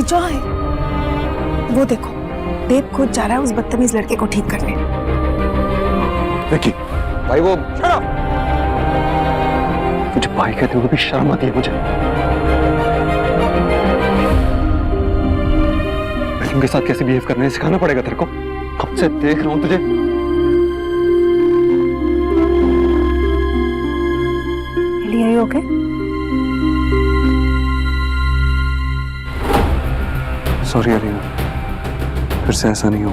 विजय, वो देखो देव खुद जा रहा है उस बदतमीज लड़के को ठीक करने। विकी, भाई वो मुझे भाई कहते हुए भी शर्म आती है मुझे। मैं उनके साथ कैसे बिहेव करना है सिखाना पड़ेगा तेरे को। कब से देख रहा हूं तुझे। Are you okay? Sorry Alina, फिर से ऐसा नहीं हो।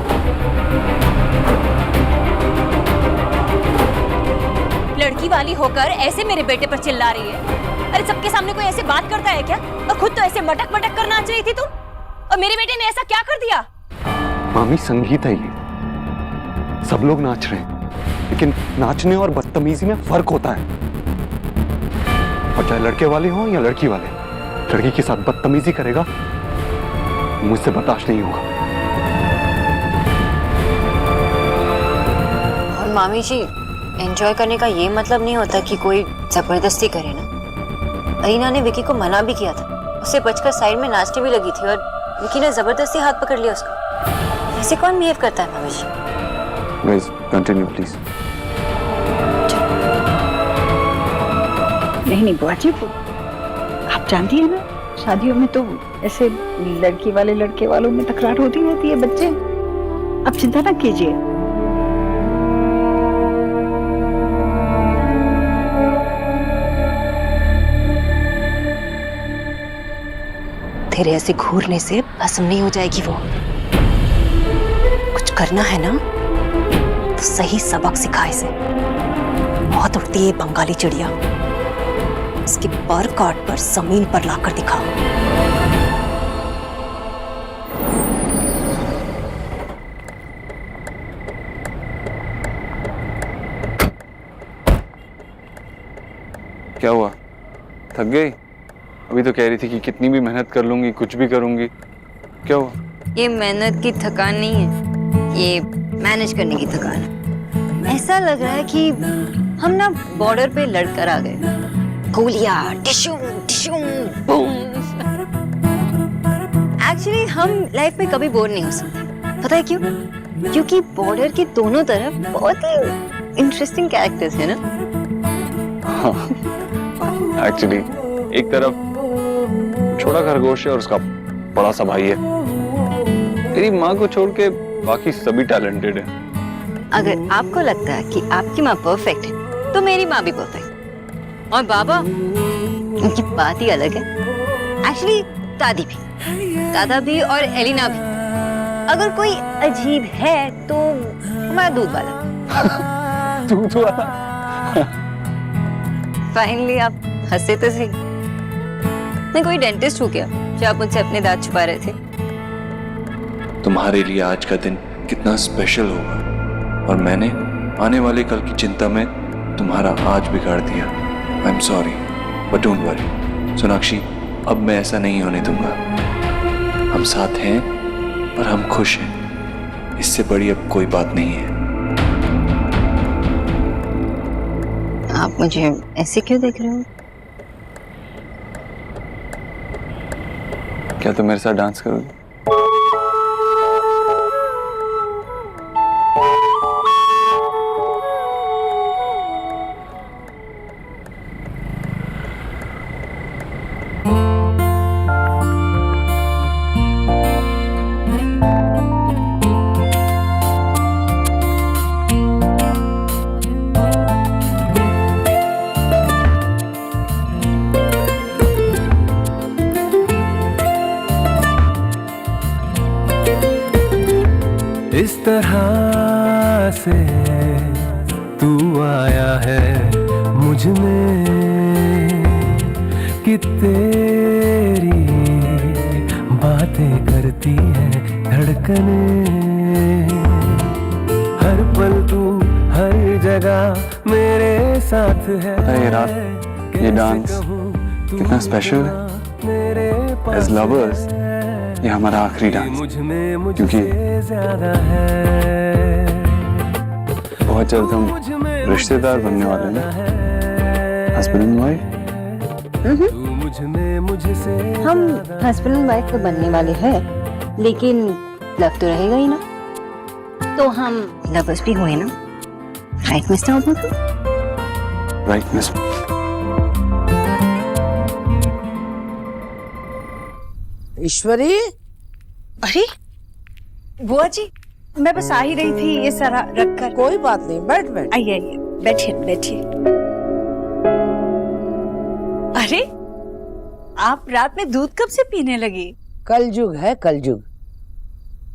लड़की वाली होकर ऐसे मेरे बेटे पर चिल्ला रही है। अरे सबके सामने कोई ऐसे बात करता है क्या? और खुद तो ऐसे मटक मटक कर नाच रही थी तुम, और मेरे बेटे ने ऐसा क्या कर दिया? मामी, संगीत है ये, सब लोग नाच रहे हैं, लेकिन नाचने और बदतमीजी में फर्क होता है। और चाहे लड़के वाले हों या लड़की वाले, लड़की के साथ बदतमीजी करेगा मुझसे बर्दाश्त नहीं होगा। और मामी जी, एंजॉय करने का ये मतलब नहीं होता कि कोई जबरदस्ती करे ना। अलीना ने विकी को मना भी किया था, उससे बचकर साइड में नाचने भी लगी थी, और विकी ने जबरदस्ती हाथ पकड़ लिया उसका। ऐसे कौन बिहेव करता है मामी जी? Guys, continue please. नहीं बुआ जी, आप जानती है ना, शादियों में तो ऐसे लड़की वाले लड़के वालों में तकरार होती रहती है। बच्चे, आप चिंता ना कीजिए। तेरे ऐसे घूरने से भस्म नहीं हो जाएगी वो। कुछ करना है ना तो सही सबक सिखा इसे। बहुत उड़ती है बंगाली चिड़िया, इसके पर काट पर जमीन पर लाकर दिखा। क्या हुआ, थक गई? अभी तो कह रही थी कि कितनी भी मेहनत कर लूंगी, कुछ भी करूंगी। क्या हुआ? ये मेहनत की थकान नहीं है, ये मैनेज करने की थकान है। ऐसा लग रहा है कि हम ना बॉर्डर पे लड़कर आ गए। गोलियां टिशूम टिशूम बूम। एक्चुअली हम लाइफ में कभी बोर नहीं हो सकते। पता है क्यों? क्योंकि बॉर्डर के दोनों तरफ बहुत ही इंटरेस्टिंग कैरेक्टर्स है ना। हाँ, एक्चुअली एक तरफ छोटा खरगोश है और उसका बड़ा सा भाई है। तेरी माँ को छोड़ के बाकी सभी टैलेंटेड है। अगर आपको लगता है कि आपकी माँ परफेक्ट है तो मेरी माँ भी परफेक्ट। और बाबा, उनकी बात ही अलग है। एक्चुअली दादा भी और एलिना भी। अगर कोई अजीब है तो हमारा दूध वाला। दूध वाला? फाइनली आप हंसे तो सही। मैं कोई डेंटिस्ट हूँ क्या जो आप मुझसे अपने दांत छुपा रहे थे? तुम्हारे लिए आज का दिन कितना स्पेशल होगा, और मैंने आने वाले कल की चिंता में तुम्हारा आज बिगाड़ दिया। I am sorry, but don't worry. Sonakshi, अब मैं ऐसा नहीं होने दूंगा। हम साथ हैं और हम खुश हैं, इससे बड़ी अब कोई बात नहीं है। आप मुझे ऐसे क्यों देख रहे हो? क्या तुम मेरे साथ डांस करोगी? इस तरह से तू आया है मुझ में कि तेरी बातें करती हैं धड़कने। हर पल तू हर जगह मेरे साथ है। ये रात, ये डांस कितना स्पेशल है। एज लवर्स ये हमारा आखिरी डांस, क्योंकि बहुत जल्द हम रिश्तेदार बनने वाले हैं, हस्बैंड एंड वाइफ। तू मुझ में मुझसे हम ज्यादा हस्बैंड एंड वाइफ तो बनने वाले हैं, लेकिन लव तो रहेगा ही ना, तो हम लवर्स भी हुए ना, राइट मिस्टर ओबोतो? Right miss. ईश्वरी, अरे बुआ जी, मैं बस आ ही रही थी ये सारा रख कर। कोई बात नहीं, बैठ बैठ। आइए आइए, बैठिए बैठिए। अरे आप रात में दूध कब से पीने लगी? कलयुग है कलयुग।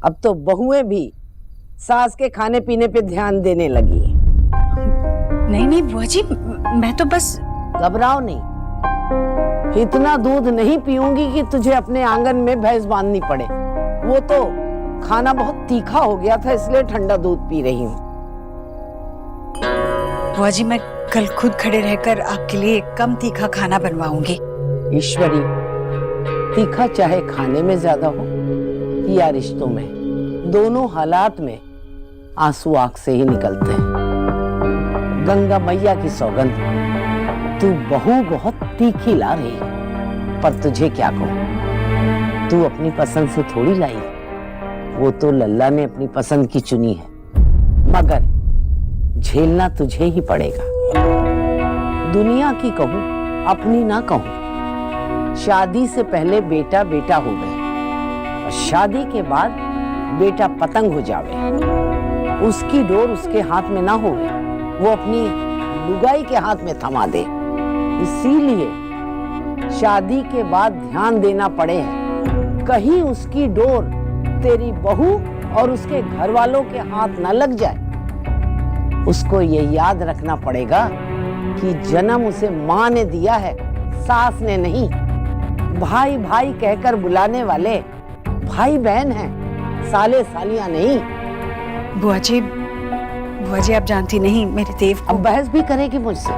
अब तो बहुएं भी सास के खाने पीने पे ध्यान देने लगी हैं। नहीं नहीं बुआ जी, मैं तो बस। घबराओ नहीं, इतना दूध नहीं पीऊंगी कि तुझे अपने आंगन में भैंस बांधनी पड़े। वो तो खाना बहुत तीखा हो गया था, इसलिए ठंडा दूध पी रही हूँ। बुआ जी, मैं कल खुद खड़े रहकर आपके लिए कम तीखा खाना बनवाऊंगी। ईश्वरी, तीखा चाहे खाने में ज्यादा हो या रिश्तों में, दोनों हालात में आंसू आंख से ही निकलते हैं। गंगा मैया की सौगंध, तू बहू बहुत तीखी ला रही है, पर तुझे क्या कहूं, तू अपनी पसंद से थोड़ी लाई, वो तो लल्ला ने अपनी पसंद की चुनी है, मगर झेलना तुझे ही पड़ेगा। दुनिया की कहूं, अपनी ना कहूं, शादी से पहले बेटा बेटा हो गए और शादी के बाद बेटा पतंग हो जावे, उसकी डोर उसके हाथ में ना होवे, वो अपनी लुगाई के हाथ में थमा दे। इसीलिए शादी के बाद ध्यान देना पड़े है, कहीं उसकी डोर तेरी बहू और उसके घर वालों के हाथ न लग जाए। उसको ये याद रखना पड़ेगा कि जन्म उसे माँ ने दिया है, सास ने नहीं। भाई भाई कहकर बुलाने वाले भाई बहन हैं, साले सालियां नहीं। बुआ जी आप जानती नहीं मेरे देव को। अब बहस भी करेगी मुझसे?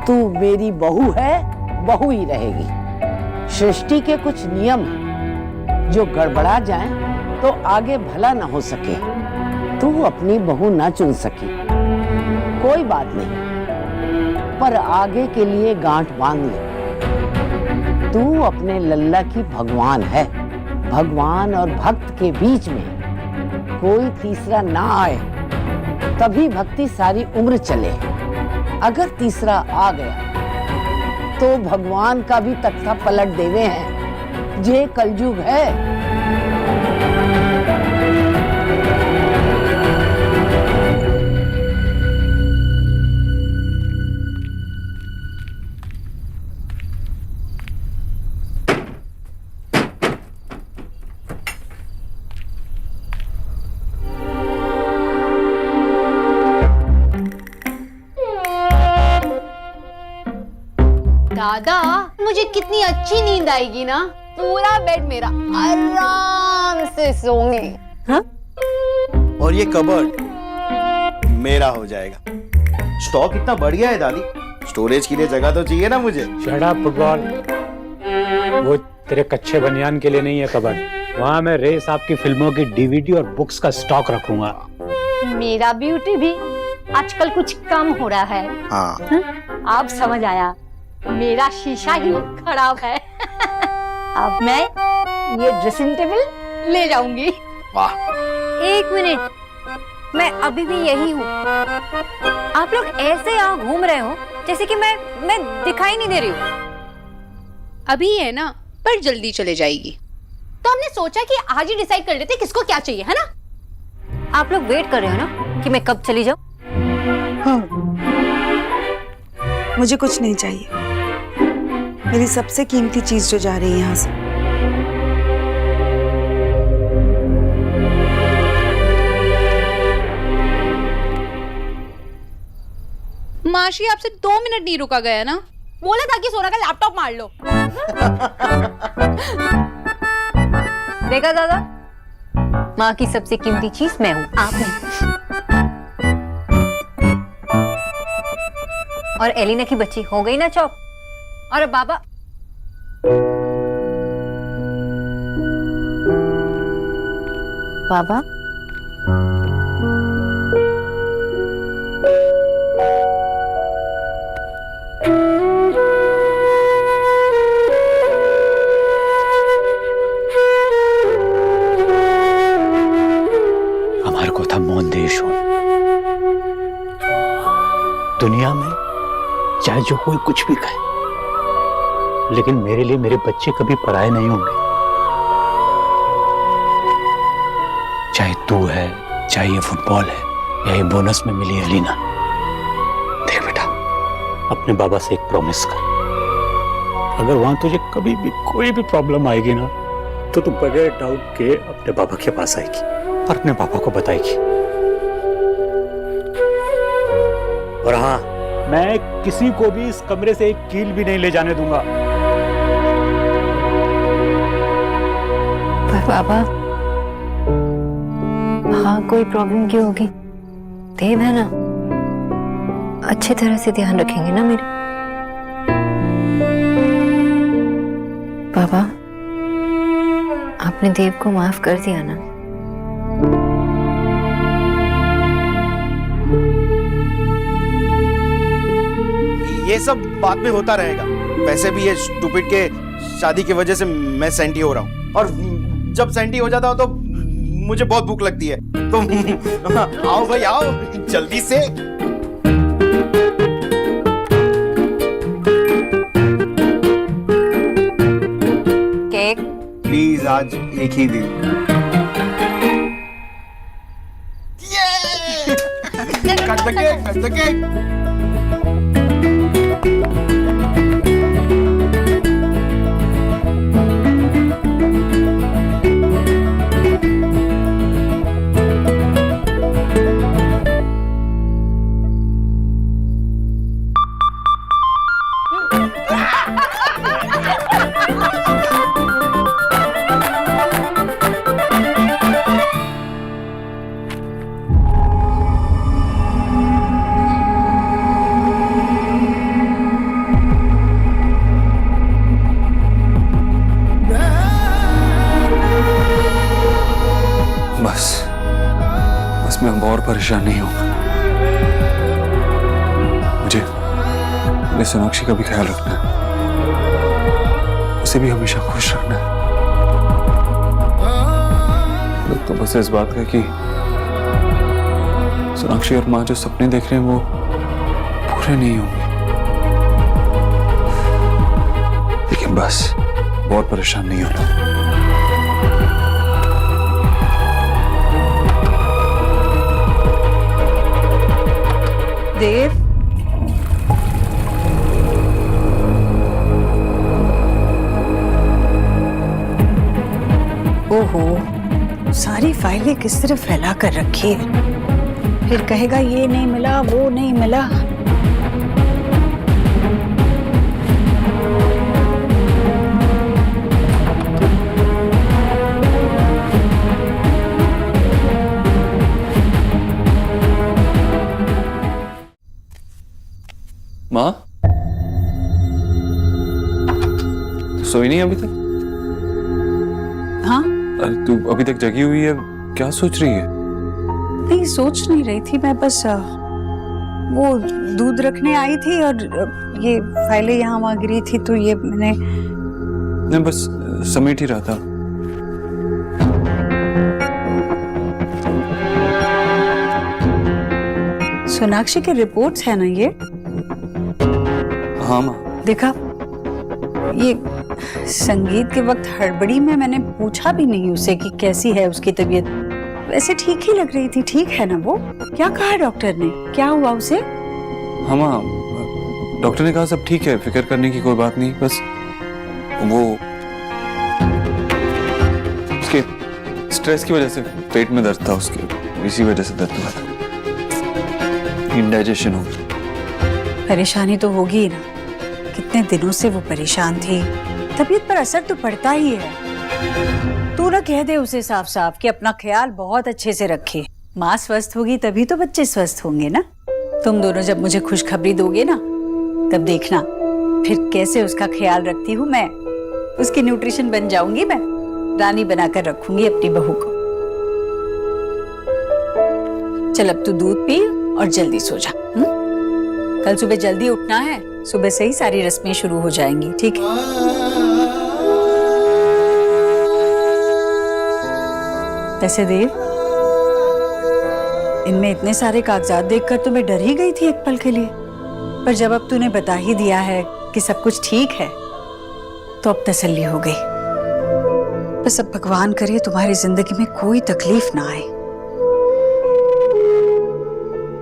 तू मेरी बहू है, बहू ही रहेगी। सृष्टि के कुछ नियम हैं, जो गड़बड़ा जाएं तो आगे भला न हो सके। तू अपनी बहू ना चुन सकी, कोई बात नहीं, पर आगे के लिए गांठ बांध ले। तू अपने लल्ला की भगवान है, भगवान और भक्त के बीच में कोई तीसरा ना आए, तभी भक्ति सारी उम्र चले। अगर तीसरा आ गया तो भगवान का भी तख्ता पलट देवे हैं। ये कलयुग है। दादा, मुझे कितनी अच्छी नींद आएगी ना, पूरा बेड मेरा, आराम से सोऊंगी। हाँ? और ये कबर्ड मेरा हो जाएगा। स्टॉक इतना बढ़ गया है दादी, स्टोरेज के लिए जगह तो चाहिए ना मुझे। शट अप फुटबॉल, वो तेरे कच्चे बनियान के लिए नहीं है कबर्ड। वहाँ मैं रेस आपकी फिल्मों की डीवीडी और बुक्स का स्टॉक रखूंगा। मेरा ब्यूटी भी आजकल कुछ कम हो रहा है। हाँ। आप समझ आया, मेरा शीशा ही खराब है। अब मैं ये ड्रेसिंग टेबल ले जाऊंगी। वाह। एक मिनट, मैं अभी भी यही हूँ। आप लोग ऐसे यहाँ घूम रहे हो जैसे कि मैं दिखाई नहीं दे रही हूँ। अभी है ना, पर जल्दी चले जाएगी। तो हमने सोचा कि आज ही डिसाइड कर लेते किसको क्या चाहिए, है ना? आप लोग वेट कर रहे हो ना कि मैं कब चली जाऊँ? हाँ, मुझे कुछ नहीं चाहिए। मेरी सबसे कीमती चीज जो जा रही है यहाँ से। माशी, आपसे 2 मिनट नहीं रुका गया ना? बोला था कि सोना का लैपटॉप मार लो। देखा दादा, माँ की सबसे कीमती चीज मैं हूँ, आप नहीं। और एलिना की बच्ची हो गई ना चौप। और बाबा, बाबा दुनिया में चाहे जो कोई कुछ भी कहे, लेकिन मेरे लिए मेरे बच्चे कभी पराये नहीं होंगे। चाहे तू है, चाहे ये फुटबॉल है, या ये बोनस में मिली एलिना। देख बेटा, अपने बाबा से एक प्रॉमिस कर, अगर वहां तुझे कभी भी कोई भी प्रॉब्लम आएगी ना, तो तू बगैर डाउट के अपने बाबा के पास आएगी और अपने पापा को बताएगी। और हाँ, मैं किसी को भी इस कमरे से एक कील भी नहीं ले जाने दूंगा। पर बाबा, हाँ कोई प्रॉब्लम क्यों होगी? देव है ना, अच्छी तरह से ध्यान रखेंगे ना मेरे। बाबा, आपने देव को माफ कर दिया ना? ये सब बाद में होता रहेगा। वैसे भी ये स्टूपिड के शादी की वजह से मैं सेंटी हो रहा हूँ, और जब सेंटी हो जाता हूँ तो मुझे बहुत भूख लगती है। तो आओ भाई आओ, जल्दी से। केक प्लीज, आज एक ही दिन। Cut the cake, cut the cake. बस मैं अब और परेशान नहीं हूं। मुझे सोनाक्षी का भी ख्याल रखना है, उसे भी हमेशा खुश रखना है। तो बस इस बात का कि सोनाक्षी और माँ जो सपने देख रहे हैं वो पूरे नहीं होंगे। लेकिन बस बहुत परेशान नहीं होना। देव, ओहो, सारी फाइलें किस तरह फैला कर रखी है। फिर कहेगा ये नहीं मिला, वो नहीं मिला। माँ, सोई नहीं अभी तक? हाँ, अरे तू अभी तक जगी हुई है, क्या सोच रही है? नहीं सोच नहीं रही थी, मैं बस वो दूध रखने आई थी और ये फाइलें यहाँ वहाँ गिरी थी तो ये मैंने मैं बस समेट ही रहा था। सोनाक्षी के रिपोर्ट्स है ना ये? हाँ माँ। देखा, ये संगीत के वक्त हड़बड़ी में मैंने पूछा भी नहीं उसे कि कैसी है उसकी तबीयत। वैसे ठीक ही लग रही थी। ठीक है ना वो? क्या कहा डॉक्टर ने? क्या हुआ उसे? हाँ माँ, डॉक्टर ने कहा सब ठीक है, फिक्र करने की कोई बात नहीं। बस वो उसके स्ट्रेस की वजह से पेट में दर्द था उसके, इसी वजह से दर्द हुआ था। इंडाइजेशन हो गई। परेशानी तो होगी ही ना, कितने दिनों से वो परेशान थी। तबीयत पर असर तो पड़ता ही है। तू ना कह दे उसे साफ साफ कि अपना ख्याल बहुत अच्छे से रखे। माँ स्वस्थ होगी तभी तो बच्चे स्वस्थ होंगे ना। तुम दोनों जब मुझे खुशखबरी दोगे ना, तब देखना फिर कैसे उसका ख्याल रखती हूँ मैं। उसकी न्यूट्रिशन बन जाऊंगी मैं, रानी बनाकर रखूंगी अपनी बहू को। चल अब तू दूध पी और जल्दी सो जा। कल सुबह जल्दी उठना है, सुबह से ही सारी रस्में शुरू हो जाएंगी, ठीक है? वैसे देव, इनमें इतने सारे कागजात देखकर तो मैं डर ही गई थी एक पल के लिए। पर जब अब तूने बता ही दिया है कि सब कुछ ठीक है तो अब तसल्ली हो गई। बस अब भगवान करे तुम्हारी जिंदगी में कोई तकलीफ ना आए।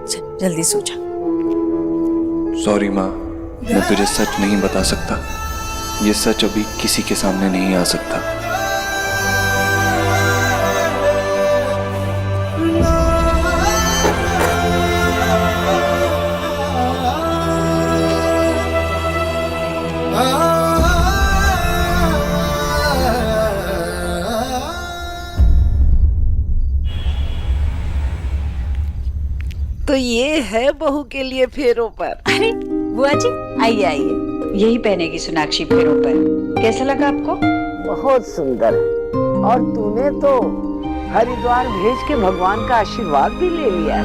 चल जल्दी सो जा। सॉरी माँ, मैं तुझे सच नहीं बता सकता। ये सच अभी किसी के सामने नहीं आ सकता। तो ये है बहू के लिए फेरों पर। अरे बुआ जी आइए आइए, यही पहनेगी सोनाक्षी फेरों पर। कैसा लगा आपको? बहुत सुंदर। और तूने तो हरिद्वार भेज के भगवान का आशीर्वाद भी ले लिया।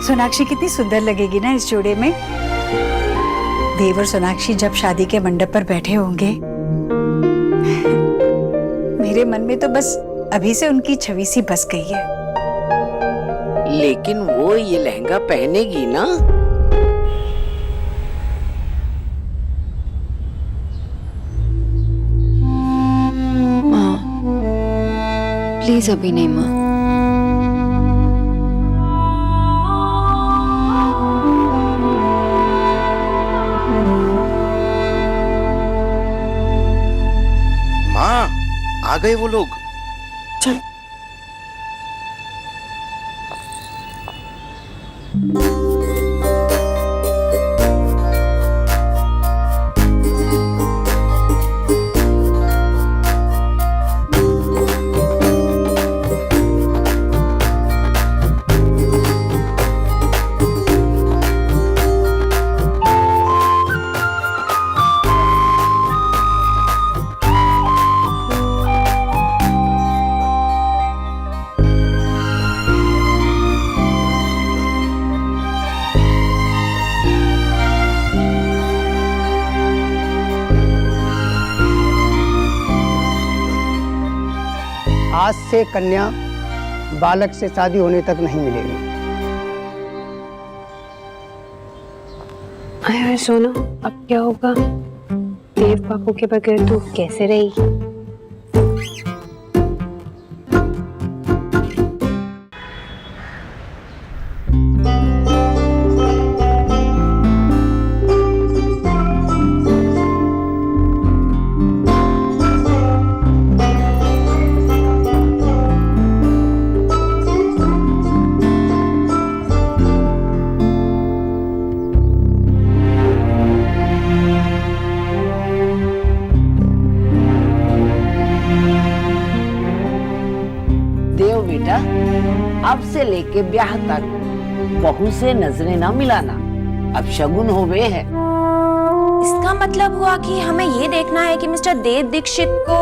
सोनाक्षी कितनी सुंदर लगेगी ना इस जोड़े में। देव और सोनाक्षी जब शादी के मंडप पर बैठे होंगे, मेरे मन में तो बस अभी से उनकी छवि सी बस गई है। लेकिन वो ये लहंगा पहनेगी ना। माँ प्लीज अभी नहीं माँ। माँ आ गए वो लोग। चल आज से कन्या बालक से शादी होने तक नहीं मिलेगी। अरे सोना, अब क्या होगा? देव बाबू के बगैर तू कैसे रहेगी? देव बेटा, अब से लेके ब्याह तक बहू से नजरें ना मिलाना। अब शगुन होवे है। इसका मतलब हुआ कि हमें ये देखना है कि मिस्टर देव दीक्षित को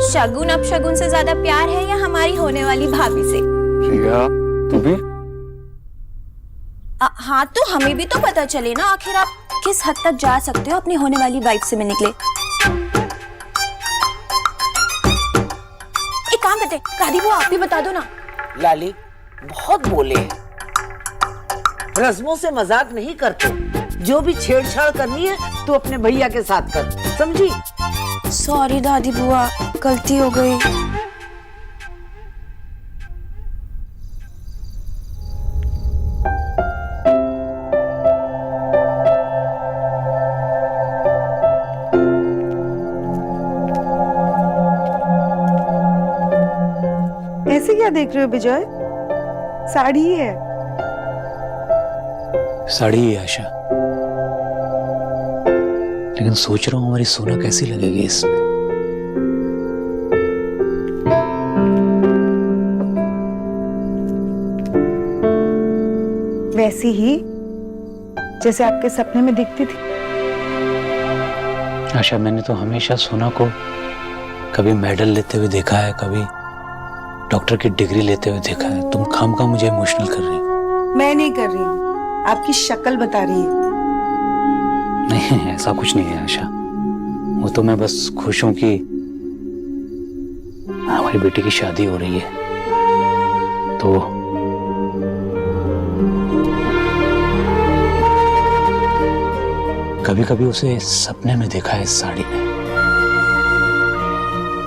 शगुन अपशगुन से ज्यादा प्यार है या हमारी होने वाली भाभी से। प्रिया, तू भी? हाँ, तो हमें भी तो पता चले ना आखिर आप किस हद तक जा सकते हो अपनी होने वाली वाइफ से मिलने के लिए। एक काम करते, दादी वो आप भी बता दो ना। लाली बहुत बोले हैं। रस्मों से मजाक नहीं करते। जो भी छेड़छाड़ करनी है तो अपने भैया के साथ कर, समझी? सॉरी दादी बुआ, गलती हो गई। ऐसे क्या देख रहे हो विजय? साड़ी ही है। साड़ी ही है आशा, लेकिन सोच रहा हूँ हमारी सोना कैसी लगेगी इसमें। वैसी ही जैसे आपके सपने में दिखती थी। आशा, मैंने तो हमेशा सोना को कभी मेडल लेते हुए देखा है, कभी डॉक्टर की डिग्री लेते हुए देखा है। तुम खामखा मुझे इमोशनल कर रही हो। मैं नहीं कर रही हूँ, आपकी शक्ल बता रही है। नहीं, ऐसा कुछ नहीं है आशा। वो तो मैं बस खुश हूं कि हमारी बेटी की शादी हो रही है। तो कभी कभी उसे सपने में देखा है इस साड़ी में।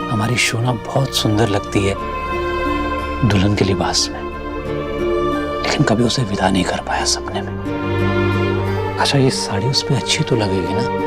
हमारी शोना बहुत सुंदर लगती है दुल्हन के लिबास में, लेकिन कभी उसे विदा नहीं कर पाया सपने में। अच्छा, ये साड़ी उस पर अच्छी तो लगेगी ना?